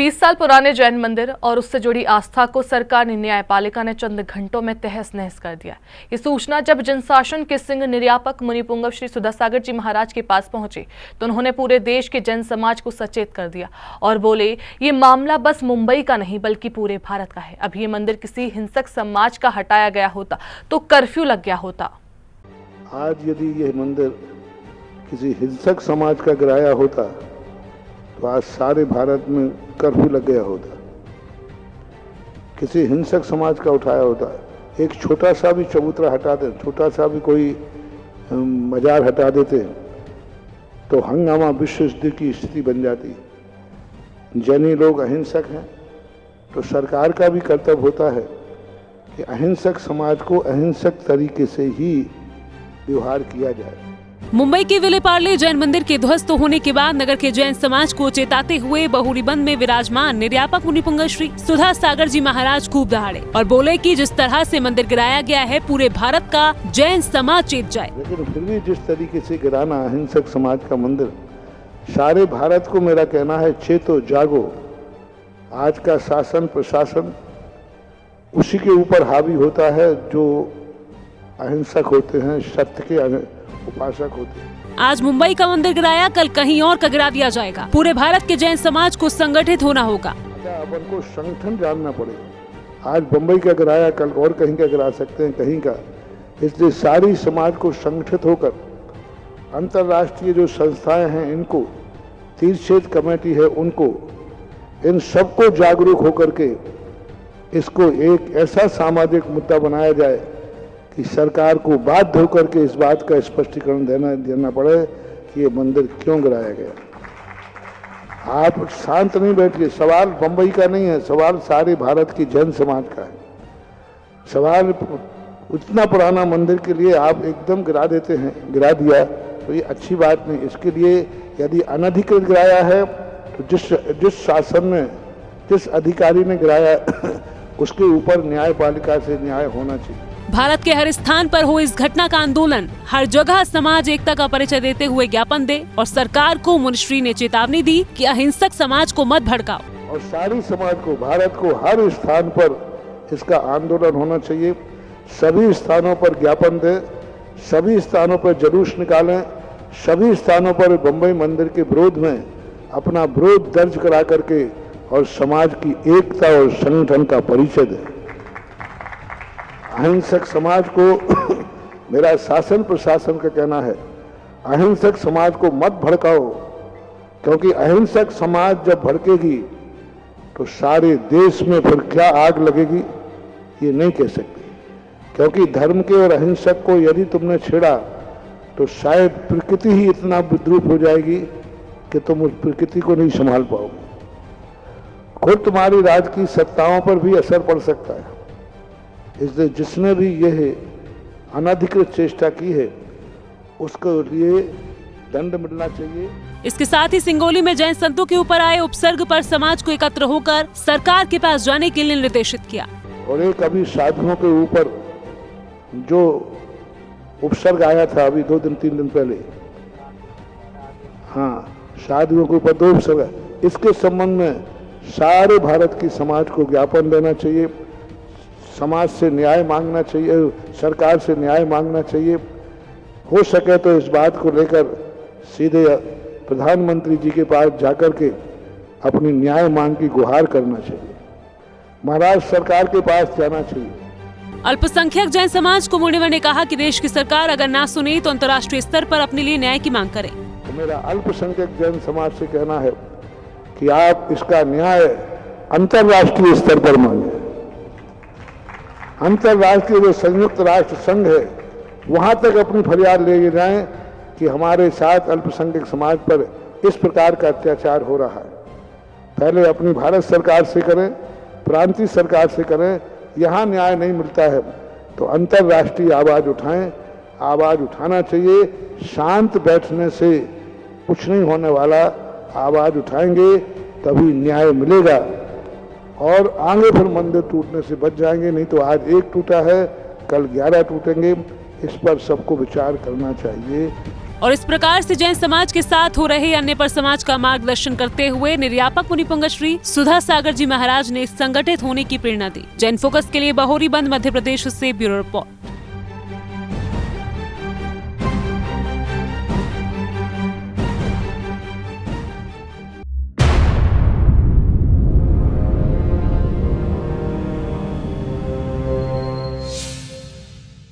30 साल पुराने जैन मंदिर और उससे जुड़ी आस्था को सरकार ने न्यायपालिका ने चंद घंटों में तहस नहस कर दिया। ये सूचना जब जनशासन के सिंह निर्यापक मुनि पुंगव श्री सुधासागर जी महाराज के पास पहुंची तो उन्होंने पूरे देश के जैन समाज को सचेत कर दिया और बोले ये मामला बस मुंबई का नहीं बल्कि पूरे भारत का है। अब ये मंदिर किसी हिंसक समाज का हटाया गया होता तो कर्फ्यू लग गया होता। आज यदि यह मंदिर किसी हिंसक समाज का गिराया होता तो आज सारे भारत में कर्फ्यू लग गया होता। किसी हिंसक समाज का उठाया होता, एक छोटा सा भी चबूतरा हटा दे, छोटा सा भी कोई मजार हटा देते तो हंगामा विश्व युद्ध की स्थिति बन जाती। जैनी लोग अहिंसक हैं तो सरकार का भी कर्तव्य होता है कि अहिंसक समाज को अहिंसक तरीके से ही व्यवहार किया जाए। मुंबई के विलेपार्ले जैन मंदिर के ध्वस्त होने के बाद नगर के जैन समाज को चेताते हुए बहुरीबंद में विराजमान निर्यापक मुनि पुंगव श्री सुधासागर जी महाराज खूब दहाड़े और बोले कि जिस तरह से मंदिर गिराया गया है पूरे भारत का जैन समाज चेत जाए। लेकिन फिर भी जिस तरीके से गिराना अहिंसक समाज का मंदिर, सारे भारत को मेरा कहना है चेतो जागो। आज का शासन प्रशासन उसी के ऊपर हावी होता है जो अहिंसक होते हैं, सत्य के उपासक होते हैं। आज मुंबई का मंदिर गिराया, कल कहीं और का गिरा दिया जाएगा। पूरे भारत के जैन समाज को संगठित होना होगा। अपन को संगठन जानना पड़ेगा। आज मुंबई का गिराया, कल और कहीं का गिरा सकते हैं, कहीं का। इसलिए सारी समाज को संगठित होकर अंतर्राष्ट्रीय जो संस्थाएं हैं इनको, तीर्थक्षेत्र कमेटी है उनको, इन सबको जागरूक होकर के इसको एक ऐसा सामाजिक मुद्दा बनाया जाए कि सरकार को बाध्य होकर के इस बात का स्पष्टीकरण देना पड़े कि ये मंदिर क्यों गिराया गया। आप शांत नहीं बैठिए। सवाल बंबई का नहीं है, सवाल सारे भारत की जैन समाज का है। सवाल उतना पुराना मंदिर के लिए आप एकदम गिरा देते हैं, गिरा दिया तो ये अच्छी बात नहीं। इसके लिए यदि अनधिकृत गिराया है तो जिस शासन ने, जिस अधिकारी ने गिराया उसके ऊपर न्यायपालिका से न्याय होना चाहिए। भारत के हर स्थान पर हो इस घटना का आंदोलन, हर जगह समाज एकता का परिचय देते हुए ज्ञापन दे और सरकार को मुनिश्री ने चेतावनी दी कि अहिंसक समाज को मत भड़काओ। और सारी समाज को, भारत को हर स्थान पर इसका आंदोलन होना चाहिए। सभी स्थानों पर ज्ञापन दे, सभी स्थानों पर जुलूस निकालें, सभी स्थानों पर बम्बई मंदिर के विरोध में अपना विरोध दर्ज करा करके और समाज की एकता और संगठन का परिचय दे। अहिंसक समाज को मेरा शासन प्रशासन का कहना है, अहिंसक समाज को मत भड़काओ, क्योंकि अहिंसक समाज जब भड़केगी तो सारे देश में फिर क्या आग लगेगी ये नहीं कह सकते। क्योंकि धर्म के और अहिंसक को यदि तुमने छेड़ा तो शायद प्रकृति ही इतना विद्रूप हो जाएगी कि तुम उस प्रकृति को नहीं संभाल पाओगे। खुद तुम्हारी राज की सत्ताओं पर भी असर पड़ सकता है। इसलिए जिसने भी यह अनधिकृत चेष्टा की है उसके लिए दंड मिलना चाहिए। इसके साथ ही सिंगोली में जैन संतों के ऊपर आए उपसर्ग पर समाज को एकत्र होकर सरकार के पास जाने के लिए निर्देशित किया। और एक अभी साधुओं के ऊपर जो उपसर्ग आया था अभी 2 दिन 3 दिन पहले, हाँ, साधुओं के ऊपर 2 उपसर्ग, इसके संबंध में सारे भारत की समाज को ज्ञापन देना चाहिए। समाज से न्याय मांगना चाहिए, सरकार से न्याय मांगना चाहिए। हो सके तो इस बात को लेकर सीधे प्रधानमंत्री जी के पास जाकर के अपनी न्याय मांग की गुहार करना चाहिए। महाराष्ट्र सरकार के पास जाना चाहिए। अल्पसंख्यक जैन समाज को मुनिवर ने कहा कि देश की सरकार अगर ना सुने तो अंतर्राष्ट्रीय स्तर पर अपने लिए न्याय की मांग करे। तो मेरा अल्पसंख्यक जैन समाज से कहना है कि आप इसका न्याय अंतर्राष्ट्रीय स्तर पर मांगे। अंतर्राष्ट्रीय जो संयुक्त राष्ट्र संघ है वहां तक अपनी फरियाद ले जाएं कि हमारे साथ अल्पसंख्यक समाज पर इस प्रकार का अत्याचार हो रहा है। पहले अपनी भारत सरकार से करें, प्रांतीय सरकार से करें। यहाँ न्याय नहीं मिलता है तो अंतर्राष्ट्रीय आवाज उठाएं। आवाज उठाना चाहिए। शांत बैठने से कुछ नहीं होने वाला। आवाज उठाएंगे तभी न्याय मिलेगा और आगे फिर मंदिर टूटने से बच जाएंगे। नहीं तो आज एक टूटा है, कल 11 टूटेंगे। इस पर सबको विचार करना चाहिए। और इस प्रकार से जैन समाज के साथ हो रहे अन्य पर समाज का मार्गदर्शन करते हुए निर्यापक मुनिपुंगव श्री सुधा सागर जी महाराज ने संगठित होने की प्रेरणा दी। जैन फोकस के लिए बहोरी बंद मध्य प्रदेश से ब्यूरो रिपोर्ट।